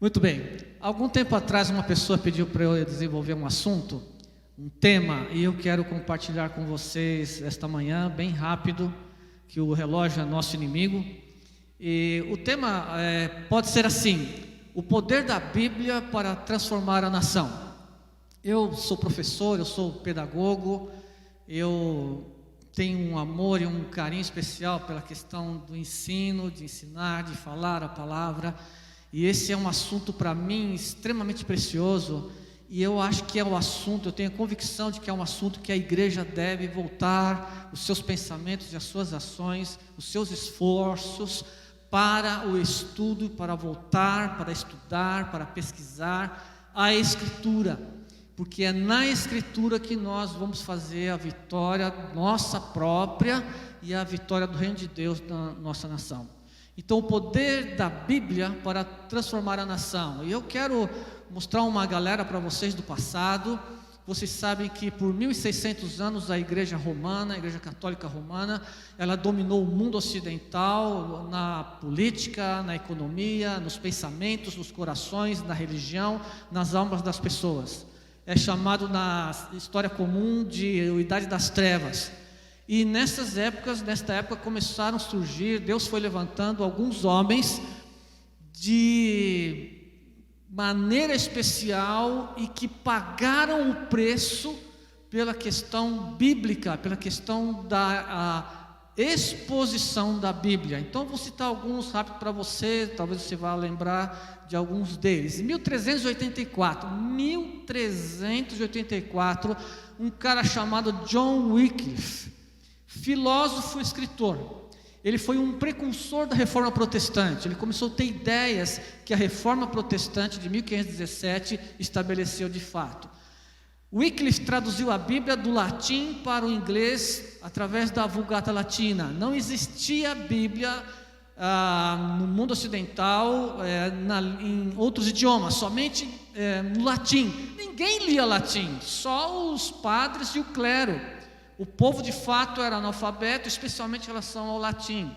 Muito bem. Algum tempo atrás uma pessoa pediu para eu desenvolver um assunto, um tema, e eu quero compartilhar com vocês esta manhã, bem rápido, que o relógio é nosso inimigo. E o tema pode ser assim: o poder da Bíblia para transformar a nação. Eu sou professor, eu sou pedagogo, eu tenho um amor e um carinho especial pela questão do ensino, de ensinar, de falar a palavra. E esse é um assunto para mim extremamente precioso, e eu acho que é um assunto, eu tenho a convicção de que é um assunto que a igreja deve voltar os seus pensamentos e as suas ações, os seus esforços para o estudo, para voltar, para estudar, para pesquisar a Escritura, porque é na Escritura que nós vamos fazer a vitória nossa própria e a vitória do reino de Deus na nossa nação. Então, o poder da Bíblia para transformar a nação. E eu quero mostrar uma galera para vocês do passado. Vocês sabem que por 1600 anos a Igreja Romana, a Igreja Católica Romana, ela dominou o mundo ocidental na política, na economia, nos pensamentos, nos corações, na religião, nas almas das pessoas. É chamado na história comum de Idade das Trevas. E nesta época começaram a surgir, Deus foi levantando alguns homens de maneira especial e que pagaram o preço pela questão bíblica, pela questão da exposição da Bíblia. Então vou citar alguns rápido para você, talvez você vá lembrar de alguns deles. Em 1384, um cara chamado John Wycliffe, filósofo e escritor, ele foi um precursor da Reforma Protestante. Ele começou a ter ideias que a Reforma Protestante de 1517 estabeleceu de fato. Wycliffe traduziu a Bíblia do latim para o inglês através da Vulgata Latina. Não existia Bíblia no mundo ocidental em outros idiomas, somente no latim. Ninguém lia latim, só os padres e o clero. O povo de fato era analfabeto, especialmente em relação ao latim.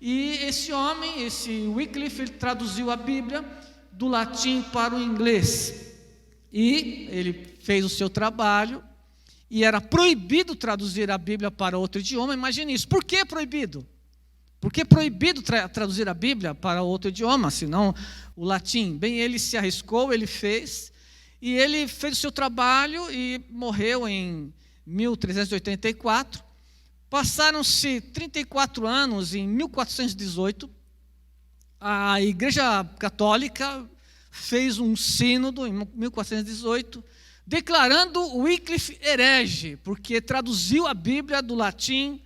E esse homem, esse Wycliffe, ele traduziu a Bíblia do latim para o inglês. E ele fez o seu trabalho, e era proibido traduzir a Bíblia para outro idioma. Imagine isso. Por que proibido? Por que proibido traduzir a Bíblia para outro idioma, senão o latim? Bem, ele se arriscou, ele fez, e ele fez o seu trabalho e morreu em 1384, passaram-se 34 anos. Em 1418, a Igreja Católica fez um sínodo, em 1418, declarando Wycliffe herege, porque traduziu a Bíblia do latim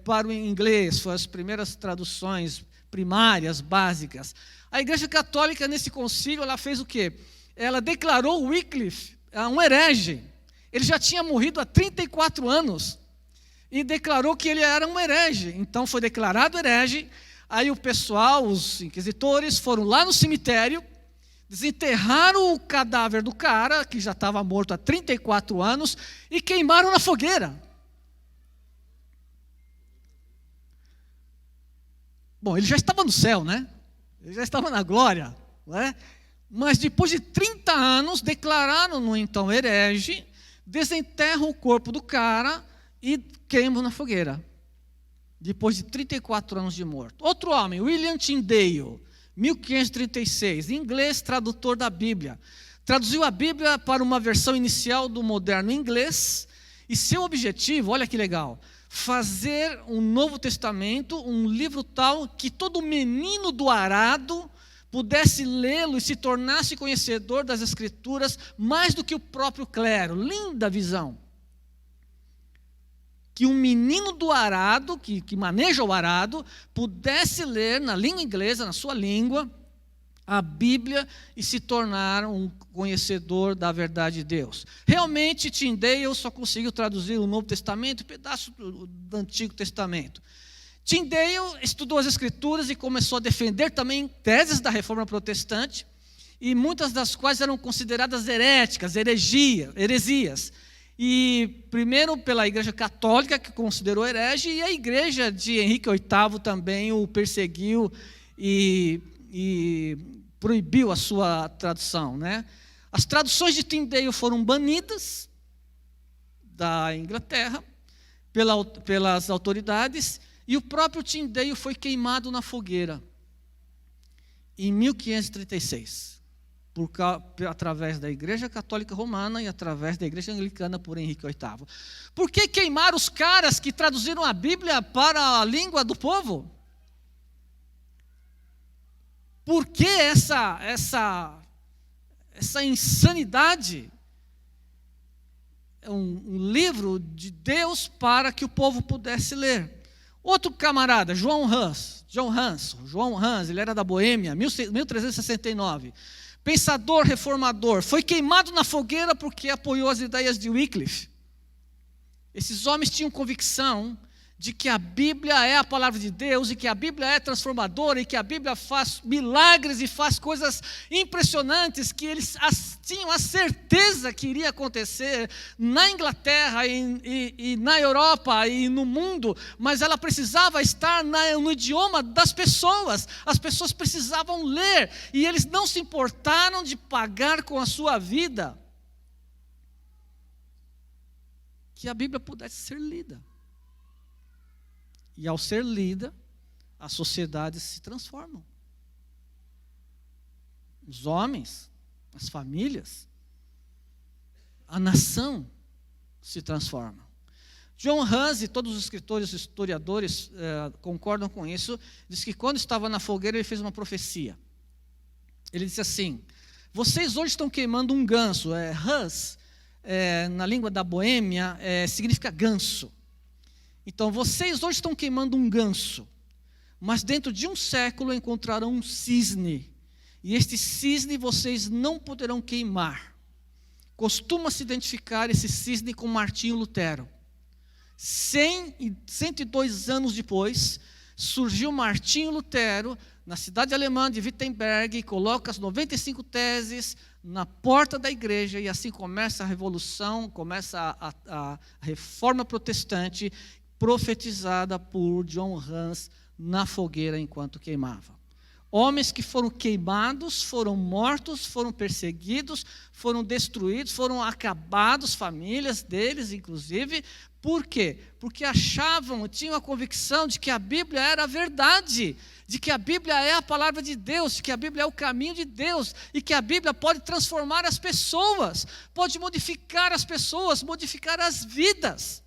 para o inglês. Foram as primeiras traduções primárias, básicas. A Igreja Católica, nesse concílio, ela fez o quê? Ela declarou Wycliffe um herege. Ele já tinha morrido há 34 anos e declarou que ele era um herege. Então foi declarado herege. Aí o pessoal, os inquisitores, foram lá no cemitério, desenterraram o cadáver do cara, que já estava morto há 34 anos, e queimaram na fogueira. Bom, ele já estava no céu, né? Ele já estava na glória, né? Mas depois de 30 anos, declararam-no então herege, desenterram o corpo do cara e queimam na fogueira, depois de 34 anos de morto. Outro homem, William Tyndale, 1536, inglês, tradutor da Bíblia, traduziu a Bíblia para uma versão inicial do moderno inglês, e seu objetivo, olha que legal, fazer um Novo Testamento, um livro tal que todo menino do arado pudesse lê-lo e se tornasse conhecedor das Escrituras mais do que o próprio clero. Linda visão. Que um menino do arado, que maneja o arado, pudesse ler na língua inglesa, na sua língua, a Bíblia e se tornar um conhecedor da verdade de Deus. Realmente, Tyndale só conseguiu traduzir o Novo Testamento, um pedaço do Antigo Testamento. Tyndale estudou as Escrituras e começou a defender também teses da Reforma Protestante, e muitas das quais eram consideradas heréticas, heresias. E primeiro pela Igreja Católica, que considerou herege, e a Igreja de Henrique VIII também o perseguiu e proibiu a sua tradução, né? As traduções de Tyndale foram banidas da Inglaterra pelas autoridades, e o próprio Tyndale foi queimado na fogueira em 1536, através da Igreja Católica Romana e através da Igreja Anglicana por Henrique VIII. Por que queimar os caras que traduziram a Bíblia para a língua do povo? Por que essa insanidade? É um livro de Deus para que o povo pudesse ler. Outro camarada, João Hans, ele era da Boêmia, 1369. Pensador reformador, foi queimado na fogueira porque apoiou as ideias de Wycliffe. Esses homens tinham convicção de que a Bíblia é a palavra de Deus, e que a Bíblia é transformadora, e que a Bíblia faz milagres e faz coisas impressionantes, que eles tinham a certeza que iria acontecer na Inglaterra e na Europa e no mundo, mas ela precisava estar no idioma das pessoas. As pessoas precisavam ler, e eles não se importaram de pagar com a sua vida que a Bíblia pudesse ser lida. E ao ser lida, as sociedades se transformam. Os homens, as famílias, a nação se transforma. John Hans e todos os escritores e historiadores concordam com isso. Diz que quando estava na fogueira ele fez uma profecia. Ele disse assim: vocês hoje estão queimando um ganso. Hans, na língua da Boêmia, significa ganso. Então, vocês hoje estão queimando um ganso, mas dentro de um século encontrarão um cisne, e este cisne vocês não poderão queimar. Costuma-se identificar esse cisne com Martinho Lutero. 102 anos depois, surgiu Martinho Lutero, na cidade alemã de Wittenberg, e coloca as 95 teses na porta da igreja, e assim começa a revolução, começa a reforma protestante, profetizada por John Hans na fogueira enquanto queimava. Homens que foram queimados, foram mortos, foram perseguidos, foram destruídos, foram acabados, famílias deles inclusive. Por quê? Porque tinham a convicção de que a Bíblia era a verdade, de que a Bíblia é a palavra de Deus, de que a Bíblia é o caminho de Deus, e que a Bíblia pode transformar as pessoas, pode modificar as pessoas, modificar as vidas.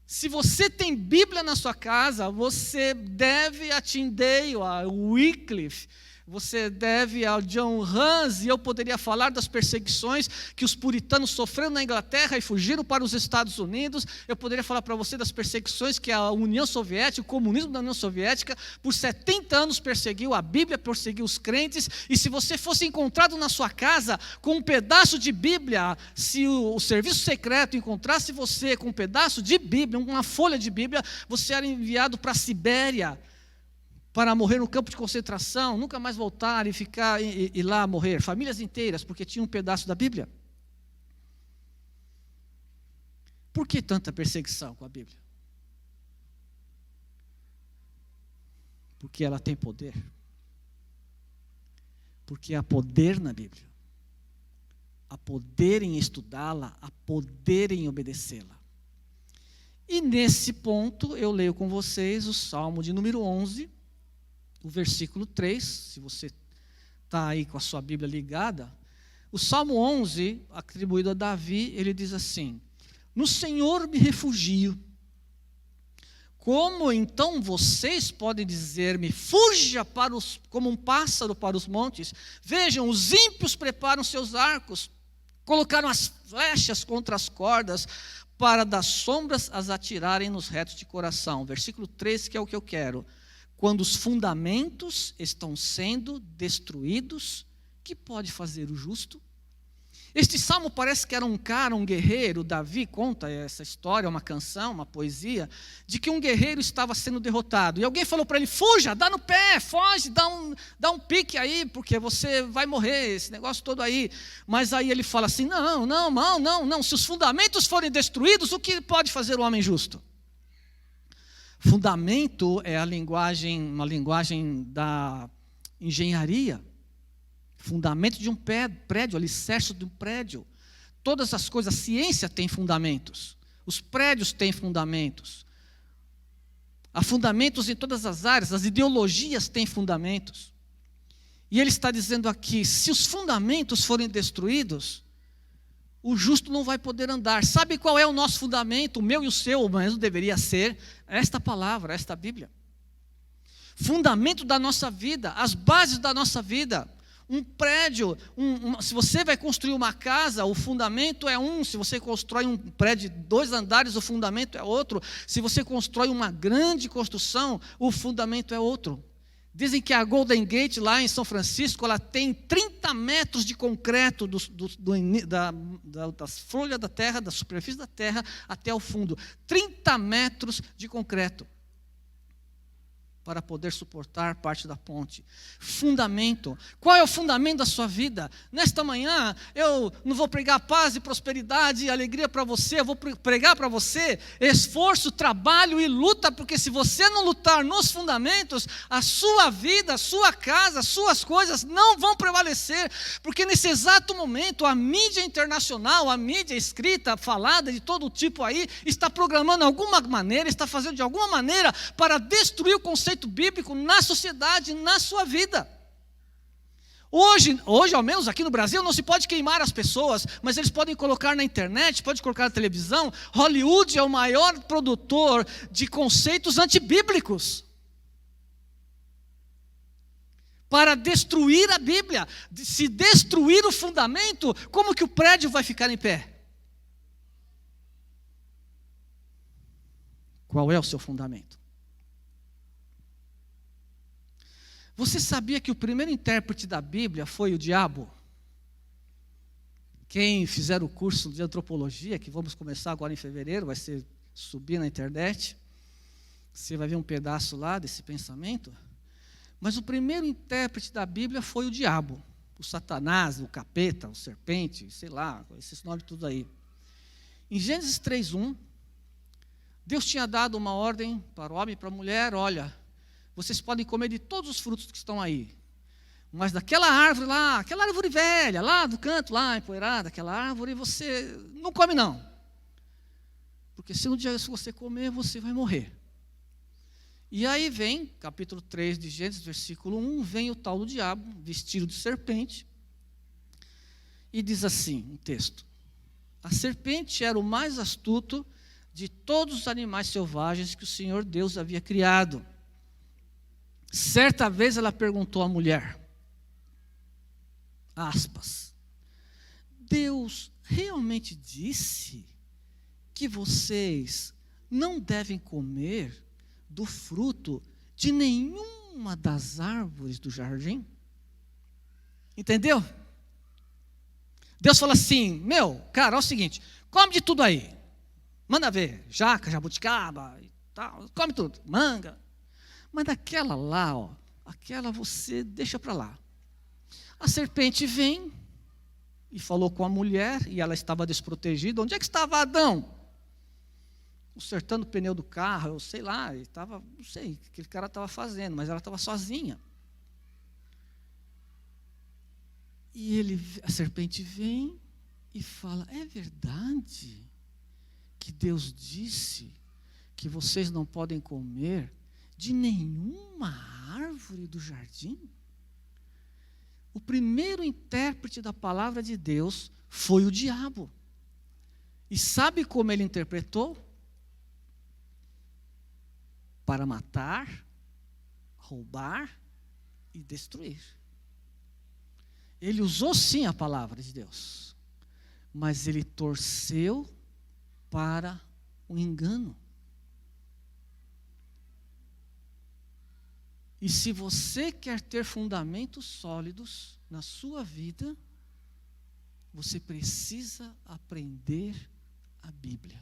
Se você tem Bíblia na sua casa, você deve a Tyndale, a Wycliffe, você deve ao John Hans, e eu poderia falar das perseguições que os puritanos sofreram na Inglaterra e fugiram para os Estados Unidos. Eu poderia falar para você das perseguições que a União Soviética, o comunismo da União Soviética, por 70 anos perseguiu a Bíblia, perseguiu os crentes. E se você fosse encontrado na sua casa com um pedaço de Bíblia, se o serviço secreto encontrasse você com um pedaço de Bíblia, uma folha de Bíblia, você era enviado para a Sibéria, para morrer no campo de concentração, nunca mais voltar e lá morrer. Famílias inteiras, porque tinham um pedaço da Bíblia. Por que tanta perseguição com a Bíblia? Porque ela tem poder. Porque há poder na Bíblia. Há poder em estudá-la, há poder em obedecê-la. E nesse ponto eu leio com vocês o Salmo de número 11, o versículo 3, se você está aí com a sua Bíblia ligada. O Salmo 11, atribuído a Davi, ele diz assim: no Senhor me refugio. Como então vocês podem dizer-me, fuja como um pássaro para os montes? Vejam, os ímpios preparam seus arcos, colocaram as flechas contra as cordas, para das sombras as atirarem nos retos de coração. Versículo 3, que é o que eu quero. Quando os fundamentos estão sendo destruídos, que pode fazer o justo? Este salmo parece que era um guerreiro. Davi conta essa história, uma canção, uma poesia, de que um guerreiro estava sendo derrotado. E alguém falou para ele: fuja, dá no pé, foge, dá um pique aí, porque você vai morrer, esse negócio todo aí. Mas aí ele fala assim: não, se os fundamentos forem destruídos, o que pode fazer o homem justo? Fundamento é uma linguagem engenharia, fundamento de um prédio, alicerce de um prédio. Todas as coisas, a ciência tem fundamentos, os prédios têm fundamentos. Há fundamentos em todas as áreas, as ideologias têm fundamentos. E ele está dizendo aqui, se os fundamentos forem destruídos, o justo não vai poder andar. Sabe qual é o nosso fundamento? O meu e o seu, mas deveria ser esta palavra, esta Bíblia. Fundamento da nossa vida, as bases da nossa vida. Um prédio, se você vai construir uma casa, o fundamento é um. Se você constrói um prédio de 2 andares, o fundamento é outro. Se você constrói uma grande construção, o fundamento é outro. Dizem que a Golden Gate, lá em São Francisco, ela tem 30 metros de concreto das folhas da terra, da superfície da terra, até o fundo. 30 metros de concreto para poder suportar parte da ponte. Fundamento. Qual é o fundamento da sua vida? Nesta manhã, eu não vou pregar paz e prosperidade e alegria para você, eu vou pregar para você esforço, trabalho e luta, porque se você não lutar nos fundamentos, a sua vida, a sua casa, as suas coisas não vão prevalecer, porque nesse exato momento, a mídia internacional, a mídia escrita, falada, de todo tipo aí, está programando de alguma maneira, está fazendo de alguma maneira para destruir o conceito bíblico na sociedade, na sua vida. Hoje, ao menos aqui no Brasil, não se pode queimar as pessoas, mas eles podem colocar na internet, pode colocar na televisão. Hollywood é o maior produtor de conceitos antibíblicos para destruir a Bíblia. Se destruir o fundamento, como que o prédio vai ficar em pé? Qual é o seu fundamento? Você sabia que o primeiro intérprete da Bíblia foi o diabo? Quem fizer o curso de antropologia, que vamos começar agora em fevereiro, vai ser subir na internet, você vai ver um pedaço lá desse pensamento. Mas o primeiro intérprete da Bíblia foi o diabo, o Satanás, o capeta, o serpente, sei lá, esses nomes tudo aí. Em Gênesis 3:1, Deus tinha dado uma ordem para o homem e para a mulher: olha, vocês podem comer de todos os frutos que estão aí, mas daquela árvore lá, aquela árvore velha, lá do canto, lá empoeirada, aquela árvore, você não come não. Porque se no dia que você comer, você vai morrer. E aí vem, capítulo 3 de Gênesis, versículo 1, vem o tal do diabo, vestido de serpente, e diz assim, um texto: a serpente era o mais astuto de todos os animais selvagens que o Senhor Deus havia criado. Certa vez ela perguntou à mulher, aspas, Deus realmente disse que vocês não devem comer do fruto de nenhuma das árvores do jardim? Entendeu? Deus fala assim, cara, é o seguinte, come de tudo aí, manda ver, jaca, jabuticaba e tal, come tudo, manga. Mas daquela lá, aquela você deixa para lá. A serpente vem e falou com a mulher, e ela estava desprotegida. Onde é que estava Adão? Consertando o pneu do carro, eu sei lá, não sei o que aquele cara estava fazendo, mas ela estava sozinha. E a serpente vem e fala, é verdade que Deus disse que vocês não podem comer de nenhuma árvore do jardim? O primeiro intérprete da palavra de Deus foi o diabo. E sabe como ele interpretou? Para matar, roubar e destruir. Ele usou sim a palavra de Deus, mas ele torceu para o engano. E se você quer ter fundamentos sólidos na sua vida, você precisa aprender a Bíblia.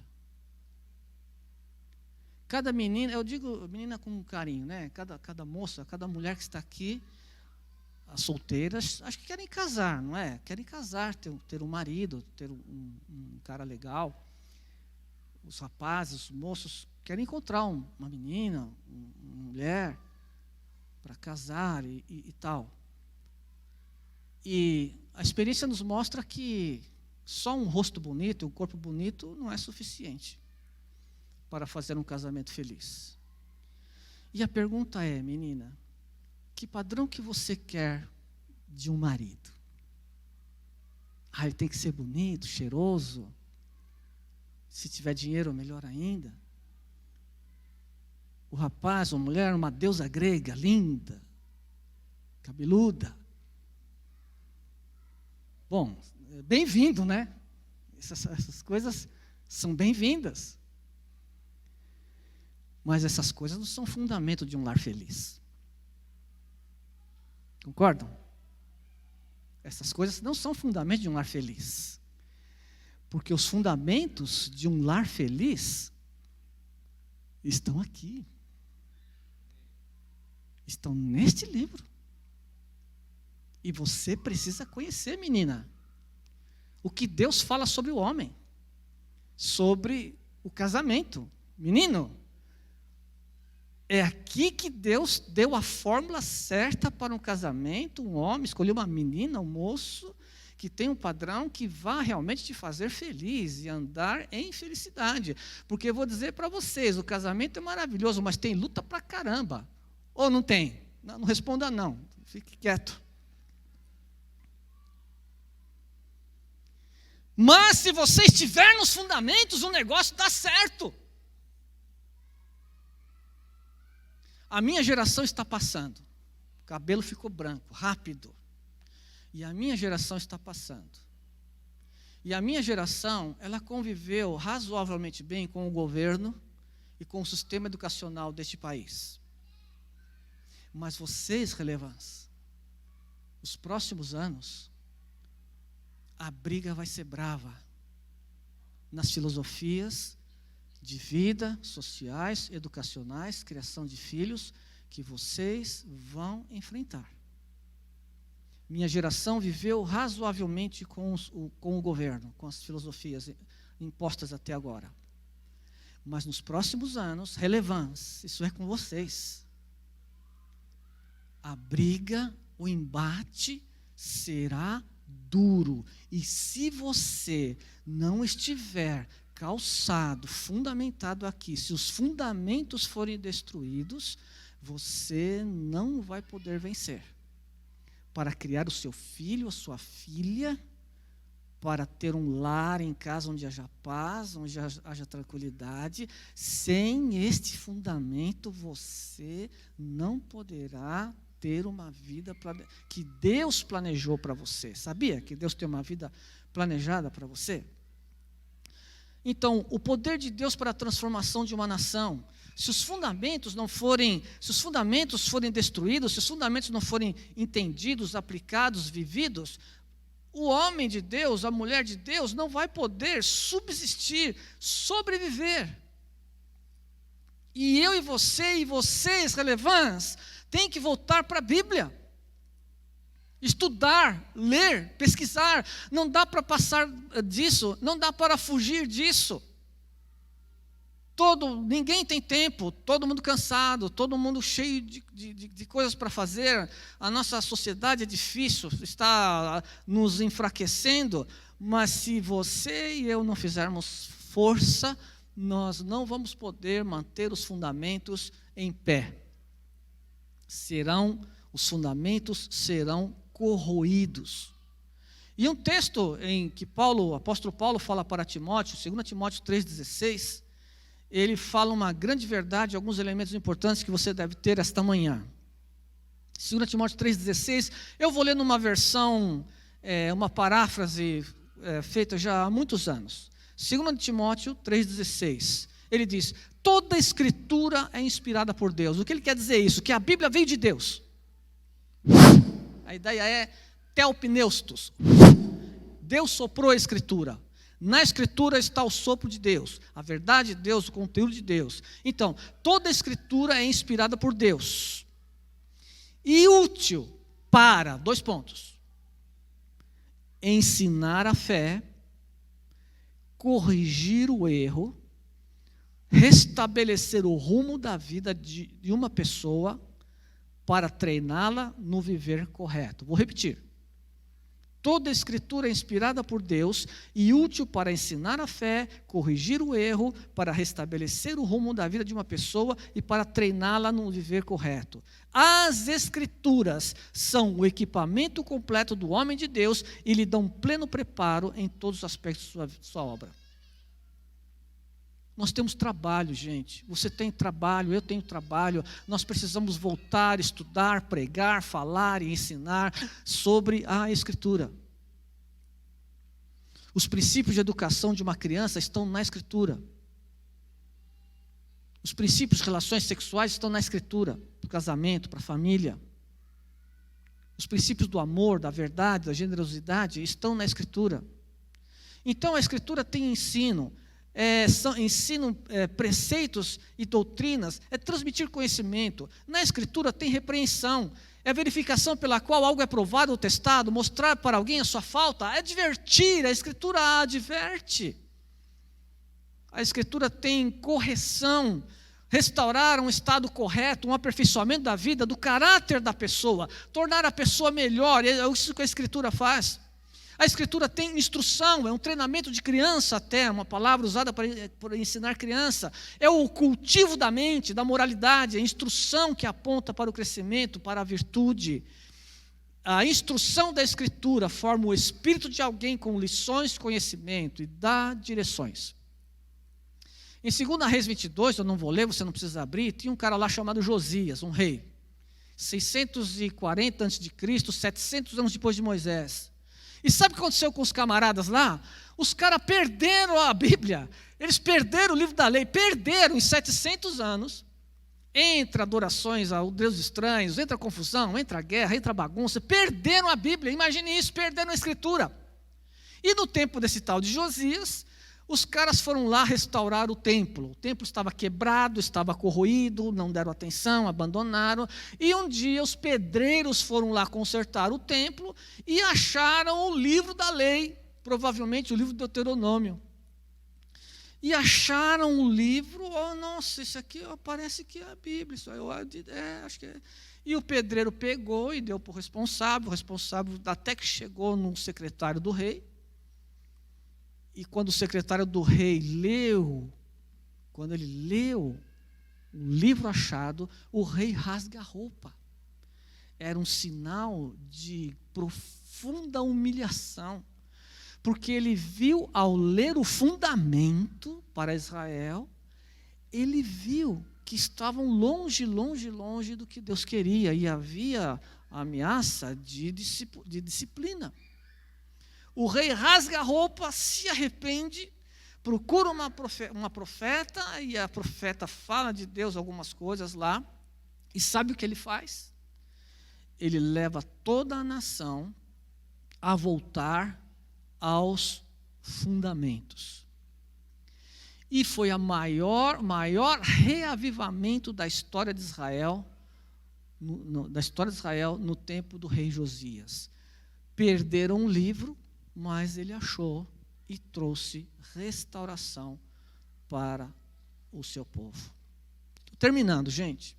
Cada menina, eu digo menina com carinho, né? Cada moça, cada mulher que está aqui, as solteiras, acho que querem casar, não é? Querem casar, ter um marido, ter um cara legal. Os rapazes, os moços, querem encontrar uma menina, uma mulher. para casar e tal. E a experiência nos mostra que só um rosto bonito, um corpo bonito, não é suficiente para fazer um casamento feliz. E a pergunta é, menina, que padrão que você quer de um marido? Ele tem que ser bonito, cheiroso. Se tiver dinheiro, melhor ainda. O rapaz ou a mulher, uma deusa grega, linda, cabeluda. Bom, bem-vindo, né? Essas coisas são bem-vindas. Mas essas coisas não são fundamento de um lar feliz. Concordam? Essas coisas não são fundamento de um lar feliz. Porque os fundamentos de um lar feliz estão aqui. Estão neste livro. E você precisa conhecer, menina, o que Deus fala sobre o homem, sobre o casamento. Menino, é aqui que Deus deu a fórmula certa para um casamento. Um homem escolheu uma menina, um moço, que tem um padrão que vá realmente te fazer feliz e andar em felicidade. Porque eu vou dizer para vocês, o casamento é maravilhoso, mas tem luta pra caramba. Ou não tem? Não responda não, fique quieto. Mas se você estiver nos fundamentos, o negócio dá certo. A minha geração está passando. O cabelo ficou branco, rápido. E a minha geração está passando. E a minha geração, ela conviveu razoavelmente bem com o governo e com o sistema educacional deste país. Mas vocês, relevância, os próximos anos, a briga vai ser brava nas filosofias de vida, sociais, educacionais, criação de filhos, que vocês vão enfrentar. Minha geração viveu razoavelmente com o governo, com as filosofias impostas até agora. Mas nos próximos anos, relevância, isso é com vocês. A briga, o embate será duro. E se você não estiver calçado, fundamentado aqui, se os fundamentos forem destruídos, você não vai poder vencer. Para criar o seu filho, a sua filha, para ter um lar em casa onde haja paz, onde haja tranquilidade, sem este fundamento você não poderá ter uma vida que Deus planejou para você. Sabia que Deus tem uma vida planejada para você? Então, o poder de Deus para a transformação de uma nação, se os fundamentos forem destruídos, se os fundamentos não forem entendidos, aplicados, vividos, o homem de Deus, a mulher de Deus, não vai poder subsistir, sobreviver. E eu e você e vocês, relevância, tem que voltar para a Bíblia. Estudar, ler, pesquisar. Não dá para passar disso, não dá para fugir disso. Ninguém tem tempo, todo mundo cansado, todo mundo cheio de coisas para fazer. A nossa sociedade é difícil, está nos enfraquecendo. Mas se você e eu não fizermos força, nós não vamos poder manter os fundamentos em pé. Os fundamentos serão corroídos. E um texto em que o apóstolo Paulo fala para Timóteo, 2 Timóteo 3,16, ele fala uma grande verdade, alguns elementos importantes que você deve ter esta manhã. 2 Timóteo 3,16, eu vou ler numa versão, uma paráfrase feita já há muitos anos. 2 Timóteo 3,16, ele diz: toda a escritura é inspirada por Deus. O que ele quer dizer isso? Que a Bíblia veio de Deus. A ideia é teopneustos. Deus soprou a escritura. Na escritura está o sopro de Deus, a verdade de Deus, o conteúdo de Deus. Então, toda a escritura é inspirada por Deus. E útil para, 2 pontos, ensinar a fé, corrigir o erro, restabelecer o rumo da vida de uma pessoa, para treiná-la no viver correto. Vou repetir. Toda a Escritura é inspirada por Deus e útil para ensinar a fé, corrigir o erro, para restabelecer o rumo da vida de uma pessoa e para treiná-la no viver correto. As Escrituras são o equipamento completo do homem de Deus e lhe dão pleno preparo em todos os aspectos de sua obra. Nós temos trabalho, gente. Você tem trabalho, eu tenho trabalho. Nós precisamos voltar, estudar, pregar, falar e ensinar sobre a Escritura. Os princípios de educação de uma criança estão na Escritura. Os princípios de relações sexuais estão na Escritura, para o casamento, para a família. Os princípios do amor, da verdade, da generosidade estão na Escritura. Então a Escritura tem ensino. Preceitos e doutrinas, é transmitir conhecimento. Na Escritura tem repreensão, é a verificação pela qual algo é provado ou testado, mostrar para alguém a sua falta, é advertir, a Escritura adverte. A Escritura tem correção, restaurar um estado correto, um aperfeiçoamento da vida, do caráter da pessoa, tornar a pessoa melhor, é isso que a Escritura faz. A Escritura tem instrução, é um treinamento de criança até, uma palavra usada para ensinar criança. É o cultivo da mente, da moralidade, a instrução que aponta para o crescimento, para a virtude. A instrução da Escritura forma o espírito de alguém com lições de conhecimento e dá direções. Em 2 Reis 22, eu não vou ler, você não precisa abrir, tinha um cara lá chamado Josias, um rei. 640 a.C., 700 anos depois de Moisés. E sabe o que aconteceu com os camaradas lá? Os caras perderam a Bíblia, eles perderam o livro da lei, perderam em 700 anos, entra adorações a deuses estranhos, entra confusão, entra guerra, entra bagunça, perderam a Bíblia, imagine isso, perderam a Escritura. E no tempo desse tal de Josias, os caras foram lá restaurar o templo estava quebrado, estava corroído, não deram atenção, abandonaram, e um dia os pedreiros foram lá consertar o templo e acharam o livro da lei, provavelmente o livro do Deuteronômio, e acharam o livro, nossa, isso aqui parece que é a Bíblia, isso aí, acho que é. E o pedreiro pegou e deu para o responsável até que chegou no secretário do rei. E quando o secretário do rei quando ele leu o livro achado, o rei rasga a roupa. Era um sinal de profunda humilhação, porque ele viu, ao ler o fundamento para Israel, ele viu que estavam longe do que Deus queria, e havia ameaça de disciplina. O rei rasga a roupa, se arrepende, procura uma profeta, e a profeta fala de Deus algumas coisas lá, e sabe o que ele faz? Ele leva toda a nação a voltar aos fundamentos. E foi a maior reavivamento da história de Israel, no tempo do rei Josias. Perderam um livro, mas ele achou e trouxe restauração para o seu povo. Terminando, gente.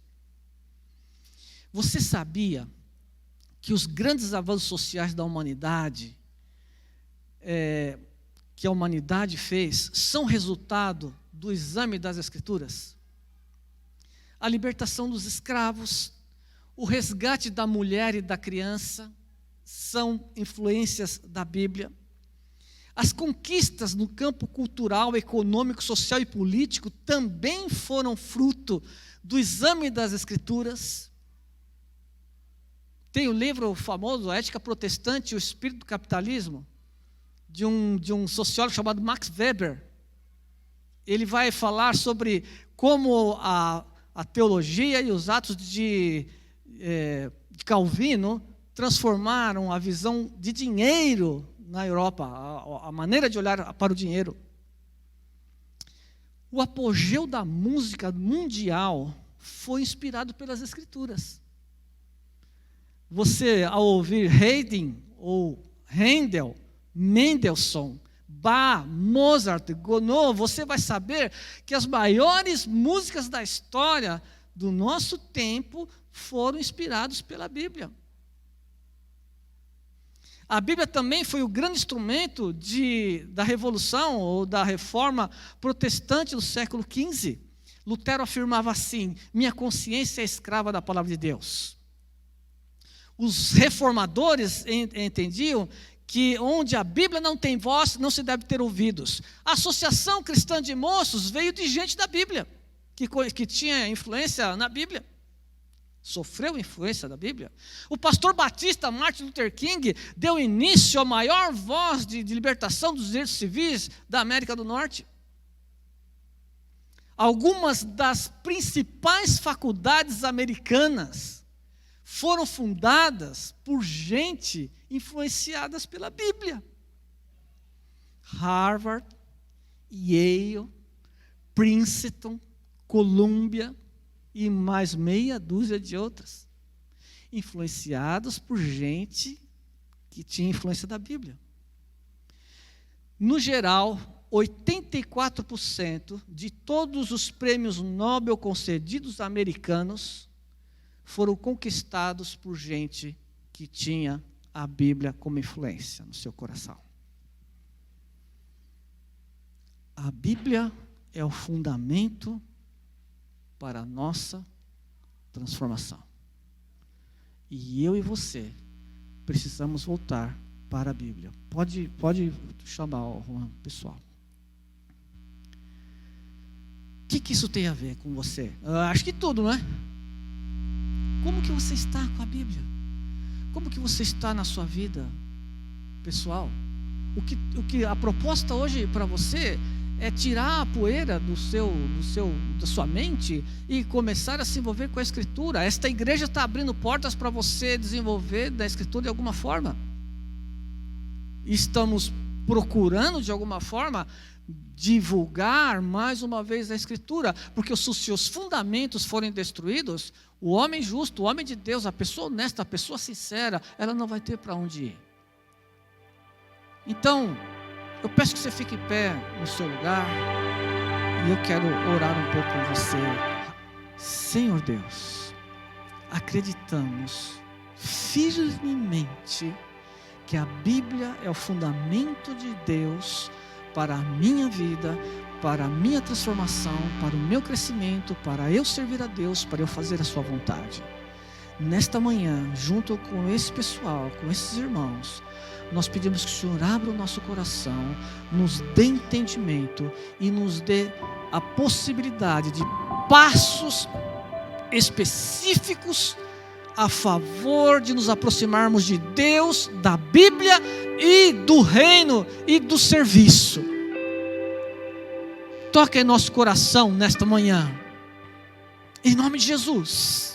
Você sabia que os grandes avanços sociais da humanidade, que a humanidade fez, são resultado do exame das Escrituras? A libertação dos escravos, o resgate da mulher e da criança, são influências da Bíblia. As conquistas no campo cultural, econômico, social e político também foram fruto do exame das Escrituras. Tem o livro famoso, A Ética Protestante e o Espírito do Capitalismo, de um sociólogo chamado Max Weber. Ele vai falar sobre como a teologia e os atos de Calvino transformaram a visão de dinheiro na Europa, a maneira de olhar para o dinheiro. O apogeu da música mundial foi inspirado pelas Escrituras. Você, ao ouvir Haydn ou Handel, Mendelssohn, Bach, Mozart, Gounod, você vai saber que as maiores músicas da história do nosso tempo foram inspirados pela Bíblia. A Bíblia também foi o grande instrumento da Revolução ou da Reforma Protestante do século XV. Lutero afirmava assim: minha consciência é escrava da palavra de Deus. Os reformadores entendiam que onde a Bíblia não tem voz, não se deve ter ouvidos. A Associação Cristã de Moços veio de gente da Bíblia, que tinha influência na Bíblia. Sofreu influência da Bíblia. O pastor batista Martin Luther King deu início à maior voz de libertação dos direitos civis da América do Norte. Algumas das principais faculdades americanas foram fundadas por gente influenciadas pela Bíblia. Harvard, Yale, Princeton, Columbia e mais meia dúzia de outras, influenciadas por gente que tinha influência da Bíblia. No geral, 84% de todos os prêmios Nobel concedidos a americanos foram conquistados por gente que tinha a Bíblia como influência no seu coração. A Bíblia é o fundamento para a nossa transformação. E eu e você precisamos voltar para a Bíblia. Pode chamar o Juan, pessoal. O que isso tem a ver com você? Acho que tudo, não é? Como que você está com a Bíblia? Como que você está na sua vida pessoal? O que a proposta hoje para você é tirar a poeira da sua mente e começar a se envolver com a Escritura. Esta igreja está abrindo portas para você desenvolver da Escritura de alguma forma. Estamos procurando de alguma forma divulgar mais uma vez a Escritura, porque se os seus fundamentos forem destruídos, o homem justo, o homem de Deus, a pessoa honesta, a pessoa sincera, ela não vai ter para onde ir. Então, eu peço que você fique em pé no seu lugar e eu quero orar um pouco com você. Senhor Deus, acreditamos firmemente que a Bíblia é o fundamento de Deus para a minha vida, para a minha transformação, para o meu crescimento, para eu servir a Deus, para eu fazer a sua vontade. Nesta manhã, junto com esse pessoal, com esses irmãos, nós pedimos que o Senhor abra o nosso coração, nos dê entendimento e nos dê a possibilidade de passos específicos a favor de nos aproximarmos de Deus, da Bíblia e do reino e do serviço. Toca em nosso coração nesta manhã, em nome de Jesus.